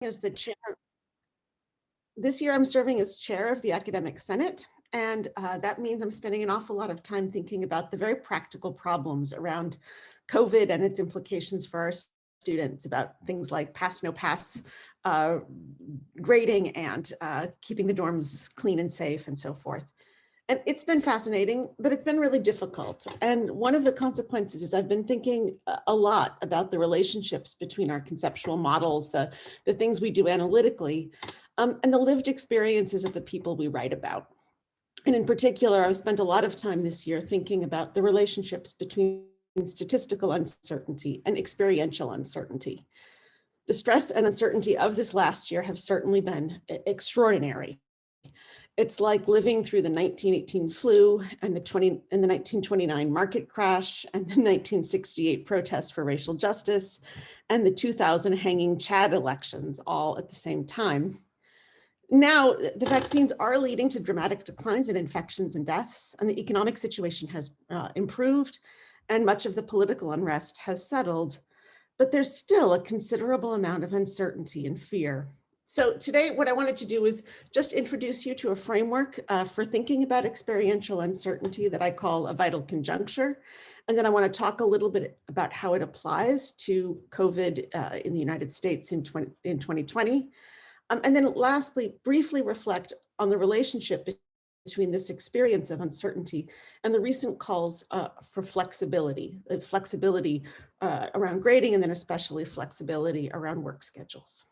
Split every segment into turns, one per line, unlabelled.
as the chair. This year I'm serving as chair of the Academic Senate, and that means I'm spending an awful lot of time thinking about the very practical problems around COVID and its implications for our students, about things like pass, no pass, grading, and keeping the dorms clean and safe and so forth. And it's been fascinating, but it's been really difficult. And one of the consequences is I've been thinking a lot about the relationships between our conceptual models, the things we do analytically, and the lived experiences of the people we write about. And in particular, I've spent a lot of time this year thinking about the relationships between statistical uncertainty and experiential uncertainty. The stress and uncertainty of this last year have certainly been extraordinary. It's like living through the 1918 flu and the 1929 market crash and the 1968 protests for racial justice and the 2000 hanging Chad elections all at the same time. Now, the vaccines are leading to dramatic declines in infections and deaths, and the economic situation has improved, and much of the political unrest has settled, but there's still a considerable amount of uncertainty and fear. So today, what I wanted to do is just introduce you to a framework for thinking about experiential uncertainty that I call a vital conjuncture. And then I want to talk a little bit about how it applies to COVID in the United States in 2020. And then lastly, briefly reflect on the relationship between this experience of uncertainty and the recent calls for flexibility around grading, and then especially flexibility around work schedules.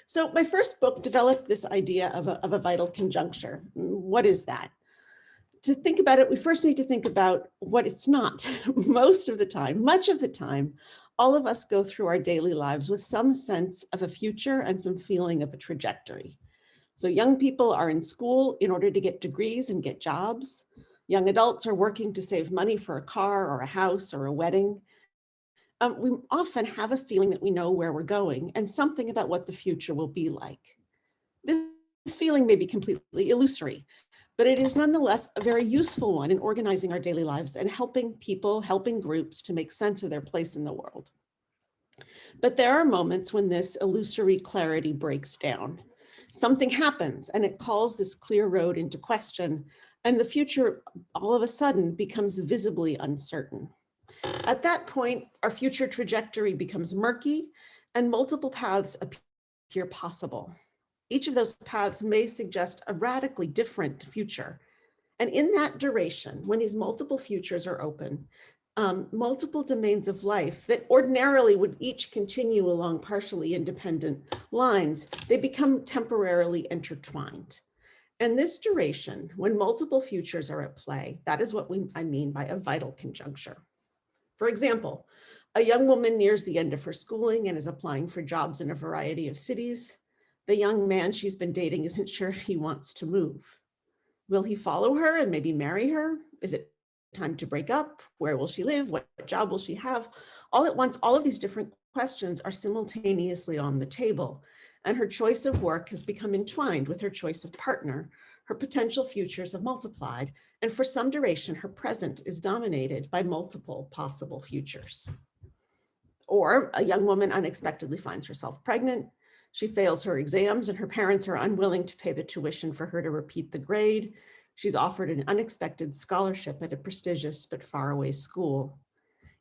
So my first book developed this idea of a vital conjuncture. What is that? To think about it, we first need to think about what it's not. Much of the time, all of us go through our daily lives with some sense of a future and some feeling of a trajectory. So young people are in school in order to get degrees and get jobs. Young adults are working to save money for a car or a house or a wedding. We often have a feeling that we know where we're going and something about what the future will be like. This feeling may be completely illusory, but it is nonetheless a very useful one in organizing our daily lives and helping people, helping groups to make sense of their place in the world. But there are moments when this illusory clarity breaks down. Something happens and it calls this clear road into question, and the future all of a sudden becomes visibly uncertain. At that point, our future trajectory becomes murky and multiple paths appear possible. Each of those paths may suggest a radically different future. And in that duration, when these multiple futures are open, multiple domains of life that ordinarily would each continue along partially independent lines, they become temporarily intertwined. And this duration, when multiple futures are at play, that is what I mean by a vital conjuncture. For example, a young woman nears the end of her schooling and is applying for jobs in a variety of cities. The young man she's been dating isn't sure if he wants to move. Will he follow her and maybe marry her? Is it time to break up? Where will she live? What job will she have? All at once, all of these different questions are simultaneously on the table, and her choice of work has become entwined with her choice of partner. Her potential futures have multiplied, and for some duration, her present is dominated by multiple possible futures. Or a young woman unexpectedly finds herself pregnant. She fails her exams and her parents are unwilling to pay the tuition for her to repeat the grade. She's offered an unexpected scholarship at a prestigious but faraway school.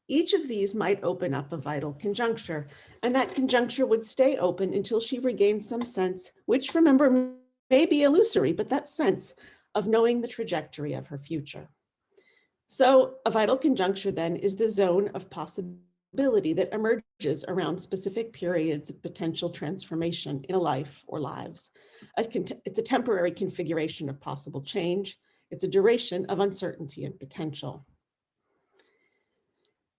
Each of these might open up a vital conjuncture, and that conjuncture would stay open until she regains some sense, which, remember, may be illusory, but that sense of knowing the trajectory of her future. So a vital conjuncture then is the zone of possibility that emerges around specific periods of potential transformation in a life or lives. It's a temporary configuration of possible change. It's a duration of uncertainty and potential.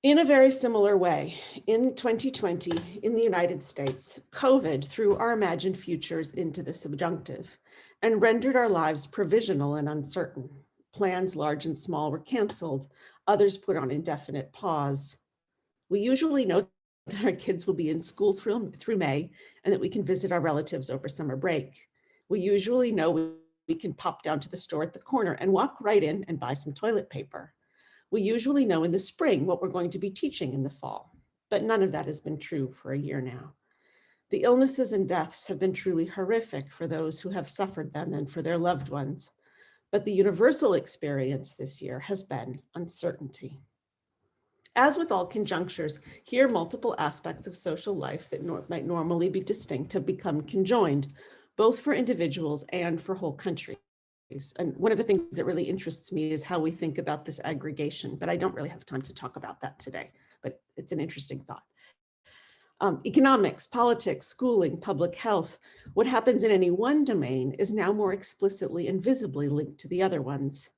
In a very similar way, in 2020, in the United States, COVID threw our imagined futures into the subjunctive and rendered our lives provisional and uncertain. Plans large and small were canceled, others put on indefinite pause. We usually know that our kids will be in school through May and that we can visit our relatives over summer break. We usually know we can pop down to the store at the corner and walk right in and buy some toilet paper. We usually know in the spring what we're going to be teaching in the fall, but none of that has been true for a year now. The illnesses and deaths have been truly horrific for those who have suffered them and for their loved ones. But the universal experience this year has been uncertainty. As with all conjunctures, here multiple aspects of social life that might normally be distinct have become conjoined, both for individuals and for whole countries. And one of the things that really interests me is how we think about this aggregation, but I don't really have time to talk about that today, but it's an interesting thought. Economics, politics, schooling, public health, what happens in any one domain is now more explicitly and visibly linked to the other ones.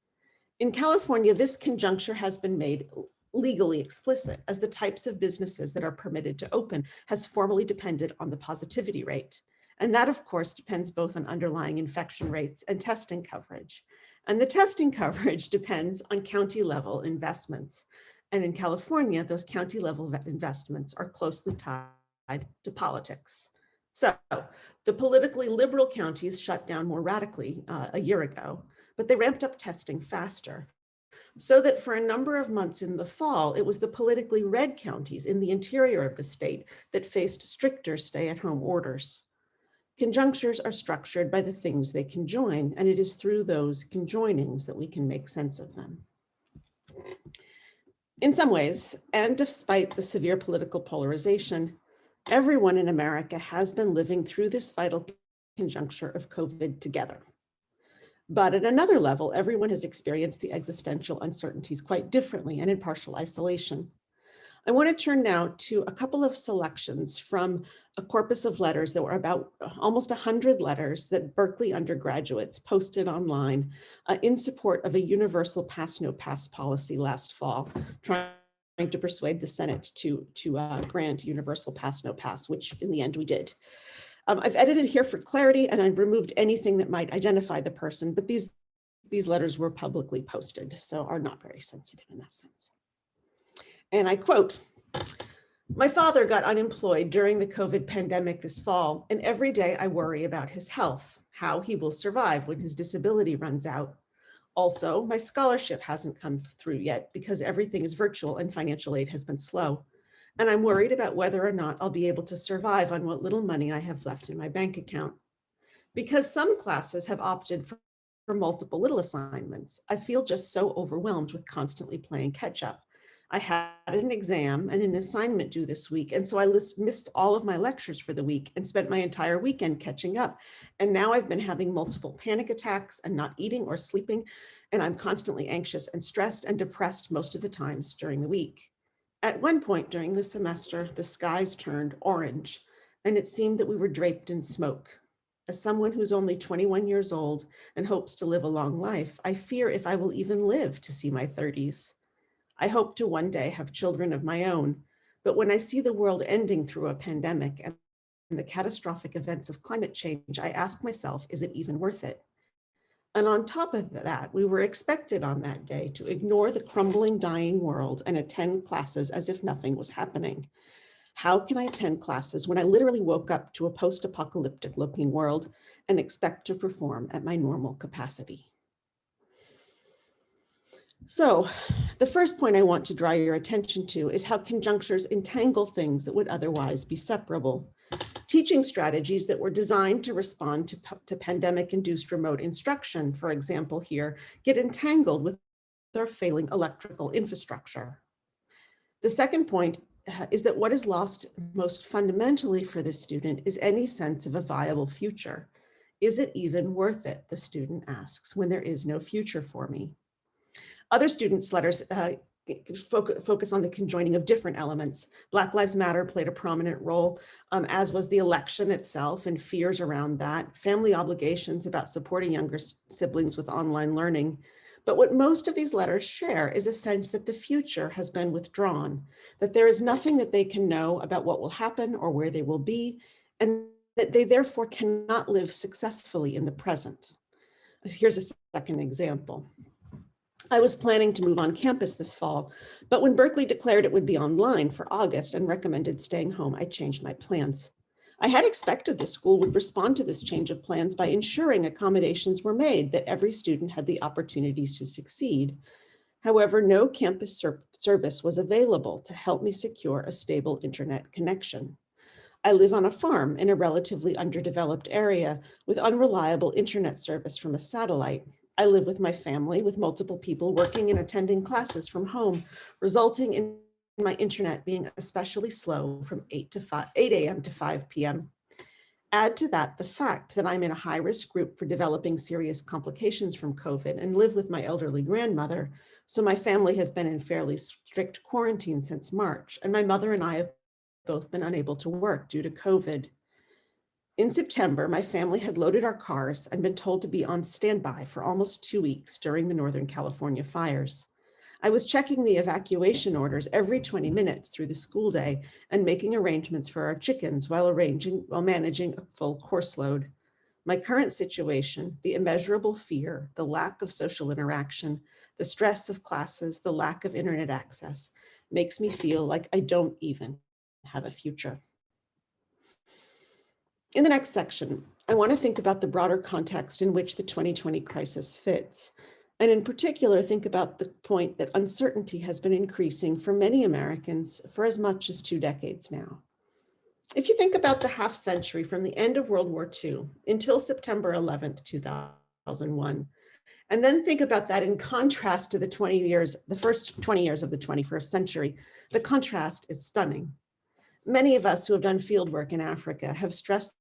In California, this conjuncture has been made legally explicit as the types of businesses that are permitted to open has formally depended on the positivity rate. And that, of course, depends both on underlying infection rates and testing coverage. And the testing coverage depends on county level investments. And in California, those county level investments are closely tied to politics. So the politically liberal counties shut down more radically a year ago, but they ramped up testing faster. So that for a number of months in the fall, it was the politically red counties in the interior of the state that faced stricter stay-at-home orders. Conjunctures are structured by the things they conjoin, and it is through those conjoinings that we can make sense of them. In some ways, and despite the severe political polarization, everyone in America has been living through this vital conjuncture of COVID together. But at another level, everyone has experienced the existential uncertainties quite differently and in partial isolation. I want to turn now to a couple of selections from a corpus of letters that were about almost 100 letters that Berkeley undergraduates posted online in support of a universal pass-no-pass policy last fall, trying to persuade the Senate to grant universal pass-no-pass, which in the end we did. I've edited here for clarity, and I've removed anything that might identify the person, but these letters were publicly posted, so are not very sensitive in that sense. And I quote, "My father got unemployed during the COVID pandemic this fall, and every day I worry about his health, how he will survive when his disability runs out. Also, my scholarship hasn't come through yet because everything is virtual and financial aid has been slow. And I'm worried about whether or not I'll be able to survive on what little money I have left in my bank account. Because some classes have opted for multiple little assignments, I feel just so overwhelmed with constantly playing catch up. I had an exam and an assignment due this week, and so I missed all of my lectures for the week and spent my entire weekend catching up. And now I've been having multiple panic attacks and not eating or sleeping, and I'm constantly anxious and stressed and depressed most of the times during the week. At one point during the semester, the skies turned orange, and it seemed that we were draped in smoke. As someone who's only 21 years old and hopes to live a long life, I fear if I will even live to see my 30s. I hope to one day have children of my own, but when I see the world ending through a pandemic and the catastrophic events of climate change, I ask myself, is it even worth it? And on top of that, we were expected on that day to ignore the crumbling, dying world and attend classes as if nothing was happening. How can I attend classes when I literally woke up to a post-apocalyptic looking world and expect to perform at my normal capacity?" So the first point I want to draw your attention to is how conjunctures entangle things that would otherwise be separable. Teaching strategies that were designed to respond to pandemic-induced remote instruction, for example here, get entangled with our failing electrical infrastructure. The second point is that what is lost most fundamentally for the student is any sense of a viable future. Is it even worth it, the student asks, when there is no future for me? Other students' letters focus on the conjoining of different elements. Black Lives Matter played a prominent role, as was the election itself and fears around that, family obligations about supporting younger siblings with online learning. But what most of these letters share is a sense that the future has been withdrawn, that there is nothing that they can know about what will happen or where they will be, and that they therefore cannot live successfully in the present. Here's a second example. I was planning to move on campus this fall, but when Berkeley declared it would be online for August and recommended staying home, I changed my plans. I had expected the school would respond to this change of plans by ensuring accommodations were made that every student had the opportunities to succeed. However, no campus service was available to help me secure a stable internet connection. I live on a farm in a relatively underdeveloped area with unreliable internet service from a satellite. I live with my family, with multiple people working and attending classes from home, resulting in my internet being especially slow from 8 a.m. to 5 p.m. Add to that the fact that I'm in a high-risk group for developing serious complications from COVID and live with my elderly grandmother, so my family has been in fairly strict quarantine since March, and my mother and I have both been unable to work due to COVID. In September, my family had loaded our cars and been told to be on standby for almost 2 weeks during the Northern California fires. I was checking the evacuation orders every 20 minutes through the school day and making arrangements for our chickens while managing a full course load. My current situation, the immeasurable fear, the lack of social interaction, the stress of classes, the lack of internet access, makes me feel like I don't even have a future. In the next section, I want to think about the broader context in which the 2020 crisis fits, and in particular, think about the point that uncertainty has been increasing for many Americans for as much as 2 decades now. If you think about the half century from the end of World War II until September 11th, 2001, and then think about that in contrast to the first 20 years of the 21st century, the contrast is stunning. Many of us who have done fieldwork in Africa have stressed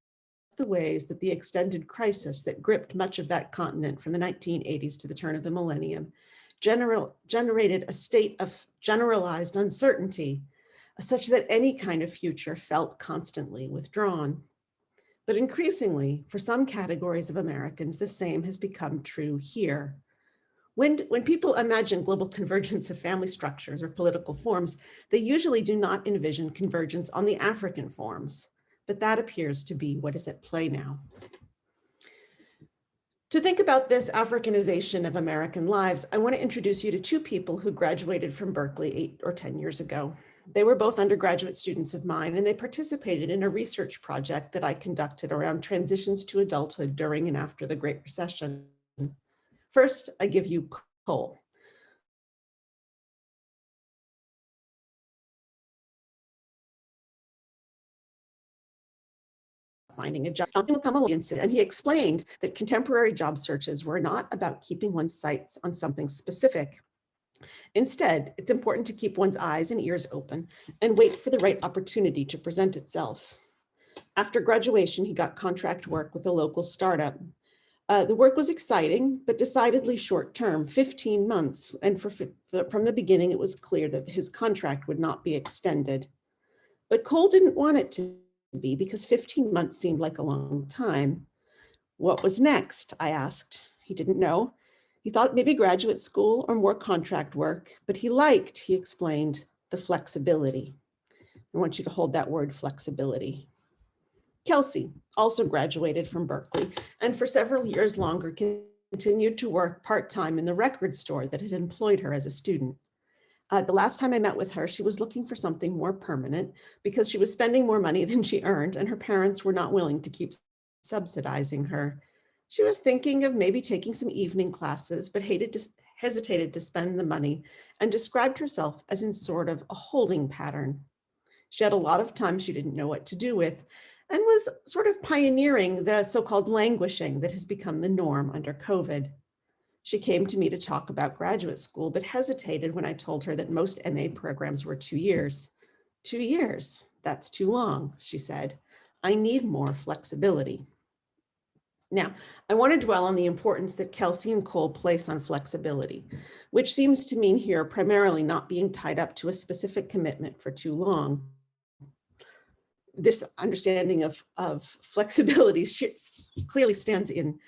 the ways that the extended crisis that gripped much of that continent from the 1980s to the turn of the millennium generated a state of generalized uncertainty, such that any kind of future felt constantly withdrawn. But increasingly, for some categories of Americans, the same has become true here. When people imagine global convergence of family structures or political forms, they usually do not envision convergence on the African forms, but that appears to be what is at play now. To think about this Africanization of American lives, I want to introduce you to 2 people who graduated from Berkeley 8 or 10 years ago. They were both undergraduate students of mine, and they participated in a research project that I conducted around transitions to adulthood during and after the Great Recession. First, I give you Cole. Finding a job, will come along, and he explained that contemporary job searches were not about keeping one's sights on something specific. Instead, it's important to keep one's eyes and ears open and wait for the right opportunity to present itself. After graduation, he got contract work with a local startup. The work was exciting, but decidedly short-term, 15 months, and from the beginning, it was clear that his contract would not be extended. But Cole didn't want it to be because 15 months seemed like a long time. What was next? I asked. He didn't know. He thought maybe graduate school or more contract work, but he explained, the flexibility. I want you to hold that word, flexibility. Kelsey also graduated from Berkeley and for several years longer continued to work part-time in the record store that had employed her as a student. The last time I met with her, she was looking for something more permanent because she was spending more money than she earned and her parents were not willing to keep subsidizing her. She was thinking of maybe taking some evening classes, but hesitated to spend the money and described herself as in sort of a holding pattern. She had a lot of time she didn't know what to do with and was sort of pioneering the so-called languishing that has become the norm under COVID. She came to me to talk about graduate school, but hesitated when I told her that most MA programs were 2 years. 2 years, that's too long, she said. I need more flexibility. Now, I want to dwell on the importance that Kelsey and Cole place on flexibility, which seems to mean here primarily not being tied up to a specific commitment for too long. This understanding of flexibility clearly stands in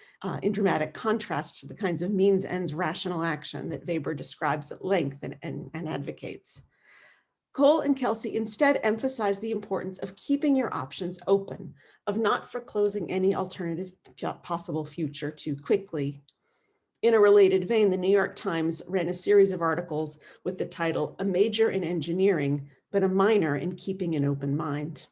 dramatic contrast to the kinds of means ends rational action that Weber describes at length and advocates. Cole and Kelsey instead emphasize the importance of keeping your options open, of not foreclosing any alternative possible future too quickly. In a related vein, the New York Times ran a series of articles with the title, "A Major in Engineering, but a Minor in Keeping an Open Mind."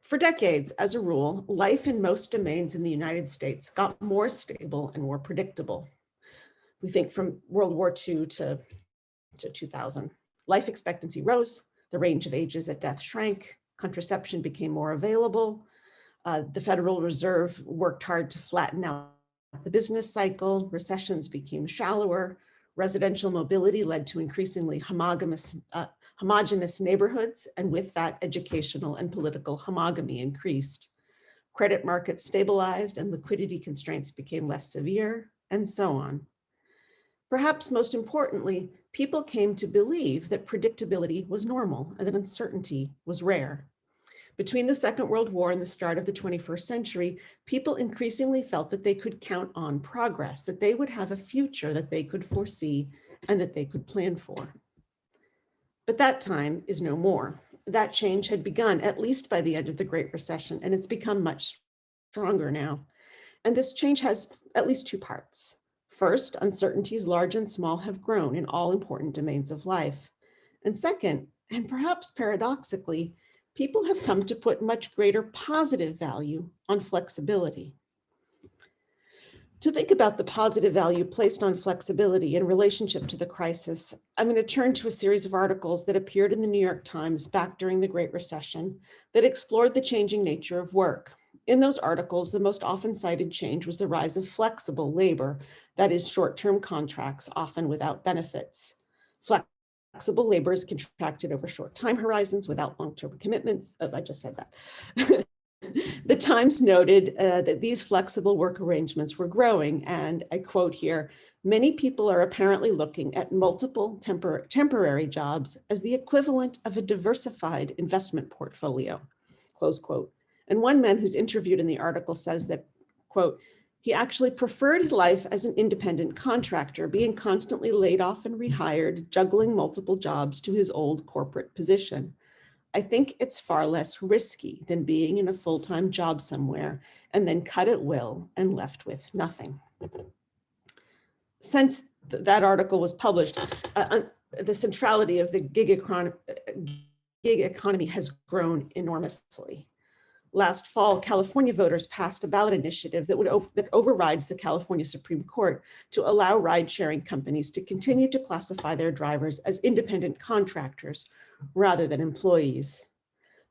For decades, as a rule, life in most domains in the United States got more stable and more predictable. We think from World War II to 2000. Life expectancy rose, the range of ages at death shrank, Contraception became more available. The Federal Reserve worked hard to flatten out the business cycle. Recessions became shallower. Residential mobility led to increasingly homogeneous neighborhoods, and with that, educational and political homogamy increased. Credit markets stabilized and liquidity constraints became less severe, and so on. Perhaps most importantly, people came to believe that predictability was normal and that uncertainty was rare. Between the Second World War and the start of the 21st century, people increasingly felt that they could count on progress, that they would have a future that they could foresee and that they could plan for. But that time is no more. That change had begun at least by the end of the Great Recession, and it's become much stronger now. And this change has at least two parts. First, uncertainties large and small have grown in all important domains of life. And second, and perhaps paradoxically, people have come to put much greater positive value on flexibility. To think about the positive value placed on flexibility in relationship to the crisis, I'm going to turn to a series of articles that appeared in the New York Times back during the Great Recession that explored the changing nature of work. In those articles, the most often cited change was the rise of flexible labor, that is, short-term contracts, often without benefits. Flexible labor is contracted over short time horizons without long-term commitments. Oh, I just said that. The Times noted that these flexible work arrangements were growing, and I quote here, "Many people are apparently looking at multiple temporary jobs as the equivalent of a diversified investment portfolio," close quote. And one man who's interviewed in the article says that, quote, "He actually preferred life as an independent contractor, being constantly laid off and rehired, juggling multiple jobs to his old corporate position. I think it's far less risky than being in a full-time job somewhere and then cut at will and left with nothing." Since that article was published, the centrality of the gig economy has grown enormously. Last fall, California voters passed a ballot initiative that overrides the California Supreme Court to allow ride-sharing companies to continue to classify their drivers as independent contractors rather than employees.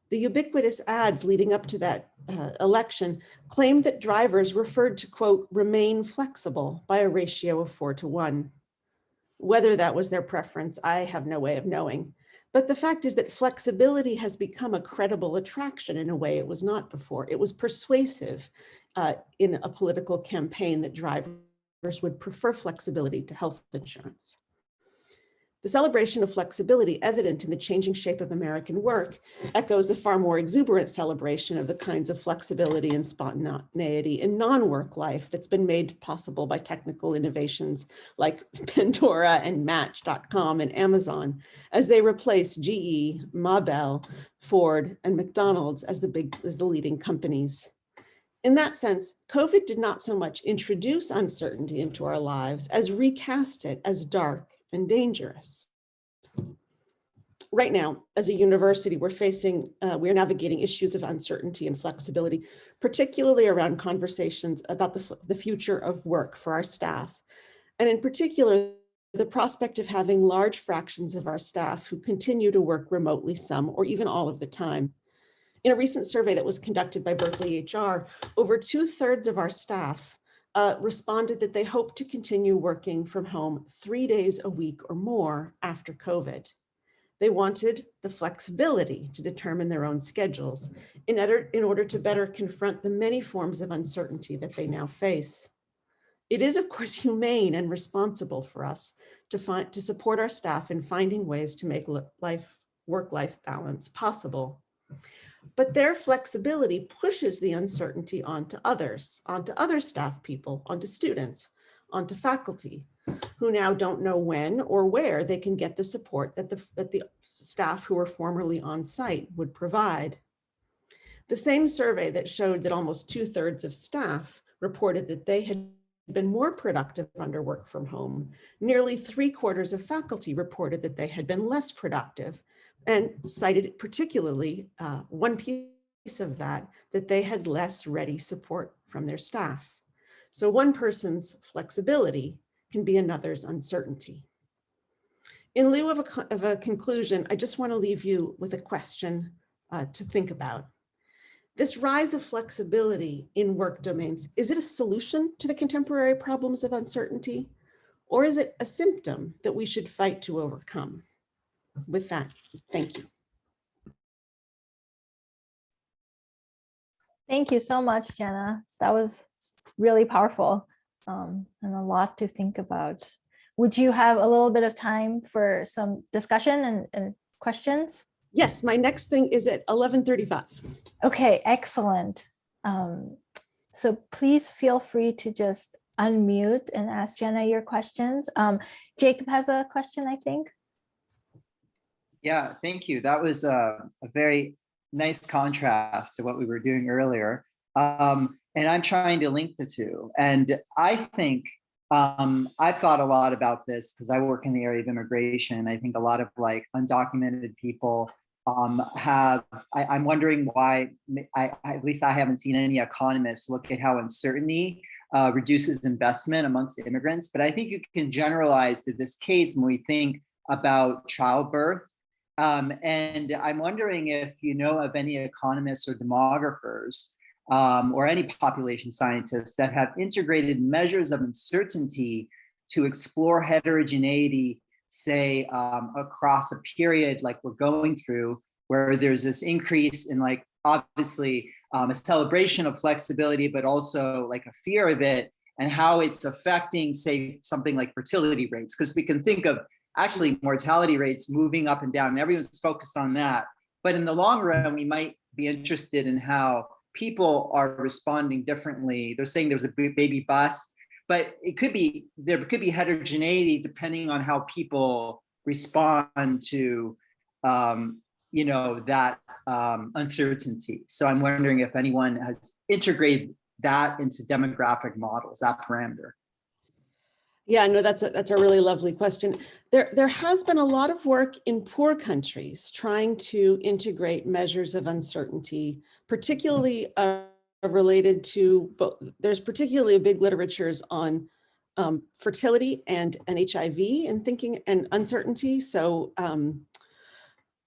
The ubiquitous ads leading up to that election claimed that drivers referred to, quote, "remain flexible" by a ratio of 4:1. Whether that was their preference, I have no way of knowing. But the fact is that flexibility has become a credible attraction in a way it was not before. It was persuasive in a political campaign that drivers would prefer flexibility to health insurance. The celebration of flexibility evident in the changing shape of American work echoes a far more exuberant celebration of the kinds of flexibility and spontaneity in non-work life that's been made possible by technical innovations like Pandora and Match.com and Amazon, as they replace GE, Ma Bell, Ford, and McDonald's as the leading companies. In that sense, COVID did not so much introduce uncertainty into our lives as recast it as dark and dangerous. Right now, as a university, we're navigating issues of uncertainty and flexibility, particularly around conversations about the future of work for our staff. And in particular, the prospect of having large fractions of our staff who continue to work remotely some or even all of the time. In a recent survey that was conducted by Berkeley HR, over 2/3 of our staff responded that they hope to continue working from home 3 days a week or more after COVID. They wanted the flexibility to determine their own schedules in order to better confront the many forms of uncertainty that they now face. It is, of course, humane and responsible for us to support our staff in finding ways to make work-life balance possible. But their flexibility pushes the uncertainty onto others, onto other staff people, onto students, onto faculty, who now don't know when or where they can get the support that the staff who were formerly on site would provide. The same survey that showed that almost 2/3 of staff reported that they had been more productive under work from home, nearly 3/4 of faculty reported that they had been less productive, and cited particularly one piece of that they had less ready support from their staff. So one person's flexibility can be another's uncertainty. In lieu of a conclusion, I just want to leave you with a question to think about. This rise of flexibility in work domains, is it a solution to the contemporary problems of uncertainty, or is it a symptom that we should fight to overcome? With that, thank you.
Thank you so much, Jenna. That was really powerful and a lot to think about. Would you have a little bit of time for some discussion and questions?
Yes, my next thing is at 11:35.
Okay, excellent. So please feel free to just unmute and ask Jenna your questions. Jacob has a question, I think.
Yeah, thank you. That was a very nice contrast to what we were doing earlier. And I'm trying to link the two. And I think I've thought a lot about this because I work in the area of immigration. I think a lot of like undocumented people I'm wondering why, at least I haven't seen any economists look at how uncertainty reduces investment amongst immigrants. But I think you can generalize to this case when we think about childbirth. And I'm wondering if you know of any economists or demographers or any population scientists that have integrated measures of uncertainty to explore heterogeneity, say across a period like we're going through, where there's this increase in like, obviously a celebration of flexibility, but also like a fear of it and how it's affecting, say, something like fertility rates. Because we can think of actually mortality rates moving up and down and everyone's focused on that. But in the long run, we might be interested in how people are responding differently. They're saying there's a baby bust, but it could be, there could be heterogeneity depending on how people respond to, you know, that uncertainty. So I'm wondering if anyone has integrated that into demographic models, that parameter.
Yeah, no, that's a really lovely question. There has been a lot of work in poor countries trying to integrate measures of uncertainty, particularly related to, there's particularly a big literatures on fertility and HIV and thinking and uncertainty. So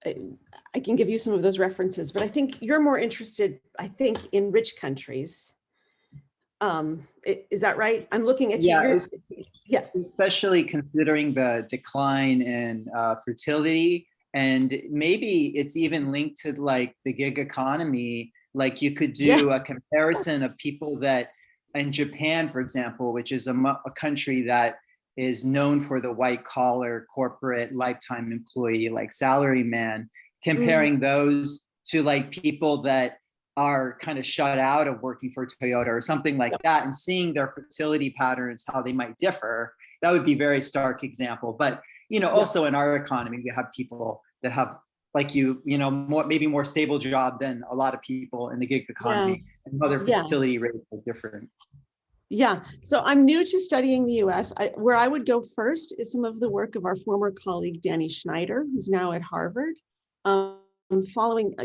I can give you some of those references, but I think you're more interested, I think, in rich countries. Is that right? I'm looking at you. Yeah,
especially considering the decline in fertility, and maybe it's even linked to like the gig economy. Like you could do a comparison of people that in Japan, for example, which is a country that is known for the white collar corporate lifetime employee, like salary man, comparing those to like people that are kind of shut out of working for Toyota or something like that, and seeing their fertility patterns, how they might differ. That would be a very stark example. But, you know, also in our economy, we have people that have, like you know, maybe more stable job than a lot of people in the gig economy, and other fertility rates are different.
Yeah, so I'm new to studying the US. Where I would go first is some of the work of our former colleague, Danny Schneider, who's now at Harvard. Following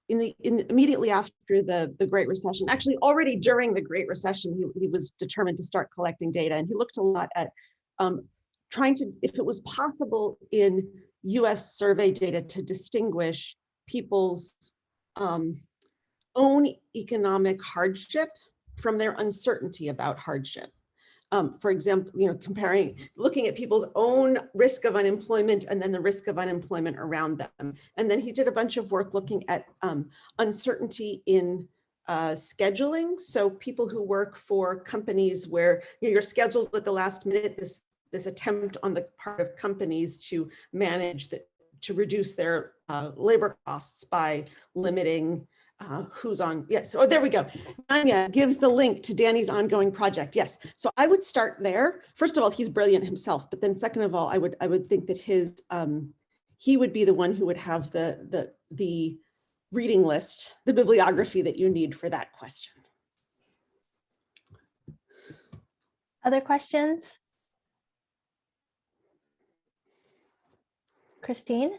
immediately after the Great Recession, actually already during the Great Recession, he was determined to start collecting data, and he looked a lot at trying to, if it was possible in US survey data to distinguish people's own economic hardship from their uncertainty about hardship. For example, you know, looking at people's own risk of unemployment and then the risk of unemployment around them. And then he did a bunch of work looking at uncertainty in scheduling. So people who work for companies where you're scheduled at the last minute, this attempt on the part of companies to manage to reduce their labor costs by limiting who's on. Yes. Oh, there we go. Anya gives the link to Danny's ongoing project. Yes. So I would start there. First of all, he's brilliant himself, but then second of all, I would think that he would be the one who would have the reading list, the bibliography that you need for that question.
Other questions? Christine?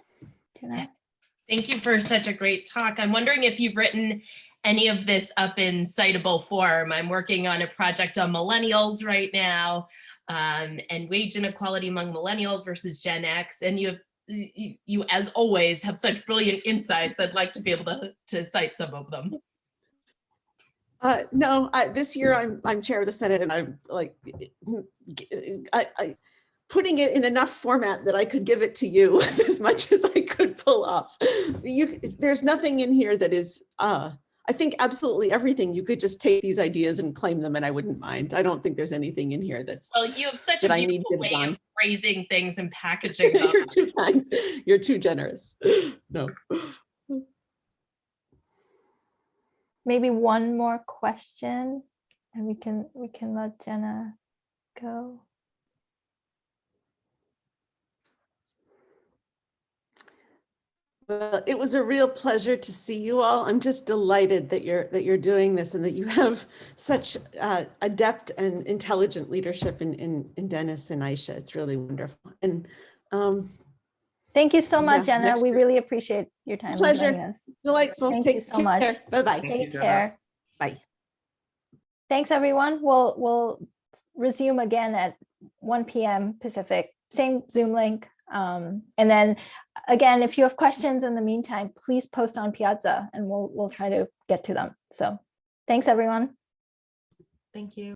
Thank you for such a great talk. I'm wondering if you've written any of this up in citable form. I'm working on a project on millennials right now, and wage inequality among millennials versus Gen X. And you have you, as always, have such brilliant insights. I'd like to be able to cite some of them.
No, this year I'm chair of the Senate, and I'm like, I putting it in enough format that I could give it to you was as much as I could pull off. There's nothing in here that is, I think absolutely everything. You could just take these ideas and claim them, and I wouldn't mind. I don't think there's anything in here that's.
Well, you have such a
that I need
beautiful
to
way
design.
of phrasing things and packaging them.
You're too kind. You're too generous. No.
Maybe one more question, and we can let Jenna go.
Well, it was a real pleasure to see you all. I'm just delighted that you're doing this and that you have such adept and intelligent leadership in Dennis and Aisha. It's really wonderful. And
thank you so much,
yeah,
Jenna.
next
We
year.
really appreciate your time.
Pleasure.
joining us.
Delightful.
Thank
Take
you so much.
care. Bye-bye.
Take care.
Bye.
Thanks, everyone. We'll resume again at 1 p.m. Pacific, same Zoom link. And then again, if you have questions in the meantime, please post on Piazza and we'll try to get to them. So thanks, everyone.
Thank you.